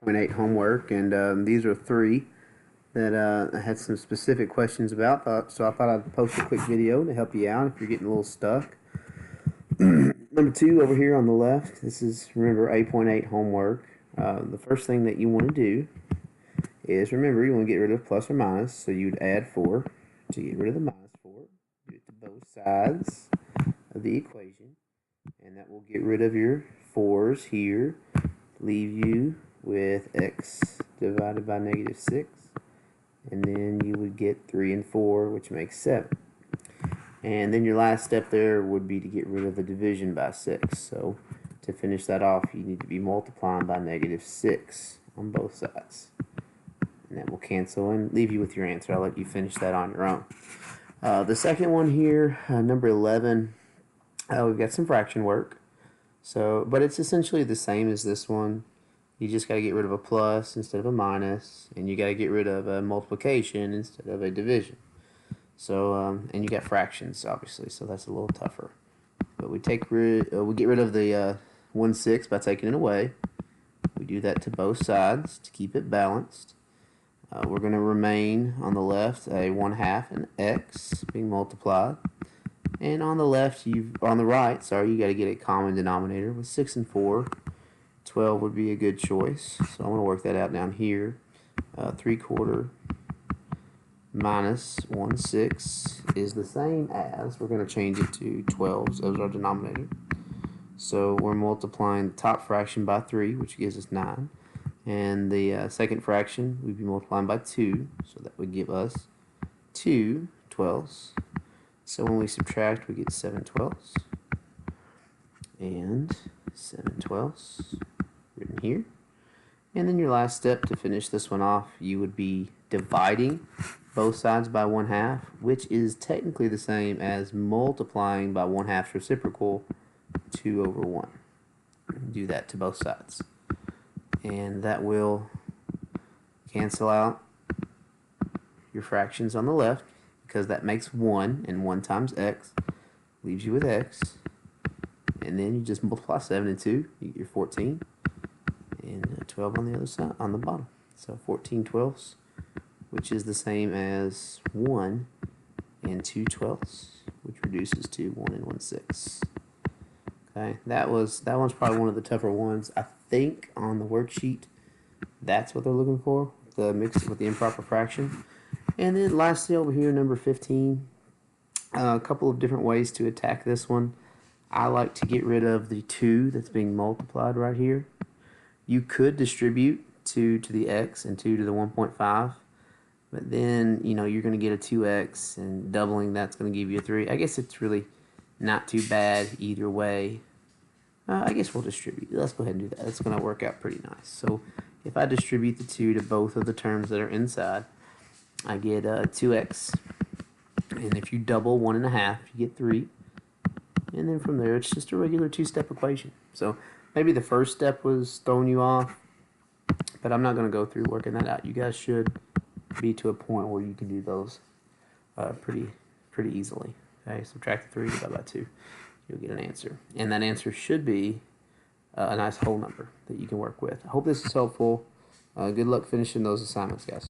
A.8 Homework, and these are three that I had some specific questions about, so I thought I'd post a quick video to help you out if you're getting a little stuck. Number two over here on the left, this is, remember, A.8 Homework. The first thing that you want to do is, remember, you want to get rid of plus or minus, so you'd add 4 to get rid of the minus 4. Do it to both sides of the equation, and that will get rid of your 4's here, leave you with x divided by -6, and then you would get 3 and 4, which makes 7. And then your last step there would be to get rid of the division by 6. So to finish that off, you need to be multiplying by -6 on both sides. And that will cancel and leave you with your answer. I'll let you finish that on your own. The second one here, number 11, we've got some fraction work. But it's essentially the same as this one. You just got to get rid of a plus instead of a minus, and you got to get rid of a multiplication instead of a division. And you got fractions, obviously, so that's a little tougher. But we get rid of the 1/6 by taking it away. We do that to both sides to keep it balanced. We're going to remain on the left a 1/2 and x being multiplied. And on the right, you got to get a common denominator with 6 and 4. 12 would be a good choice. So I'm going to work that out down here. 3/4 minus 1/6 is the same as, we're going to change it to 12s as our denominator. So we're multiplying the top fraction by 3, which gives us 9. And the second fraction, we'd be multiplying by 2, so that would give us 2 12s. So when we subtract, we get 7 12s. And 7 12s written here. And then your last step to finish this one off, you would be dividing both sides by 1/2, which is technically the same as multiplying by 1/2's reciprocal, 2/1. Do that to both sides. And that will cancel out your fractions on the left, because that makes 1, and 1 times x leaves you with x. And then you just multiply 7 and 2, you get your 14, and 12 on the other side, on the bottom. So 14 12ths, which is the same as 1 and 2 12ths, which reduces to 1 and 1/6. Okay, that one's probably one of the tougher ones. I think on the worksheet, that's what they're looking for, the mix with the improper fraction. And then lastly over here, number 15, a couple of different ways to attack this one. I like to get rid of the 2 that's being multiplied right here. You could distribute 2 to the x and 2 to the 1.5, but then you're going to get a 2x, and doubling that's going to give you a 3. I guess it's really not too bad either way. I guess we'll distribute. Let's go ahead and do that. That's going to work out pretty nice. So if I distribute the 2 to both of the terms that are inside, I get 2x, and if you double 1.5, you get 3. And then from there, it's just a regular 2-step equation. So maybe the first step was throwing you off, but I'm not going to go through working that out. You guys should be to a point where you can do those pretty easily. Okay, subtract the 3, divide by 2. You'll get an answer. And that answer should be a nice whole number that you can work with. I hope this is helpful. Good luck finishing those assignments, guys.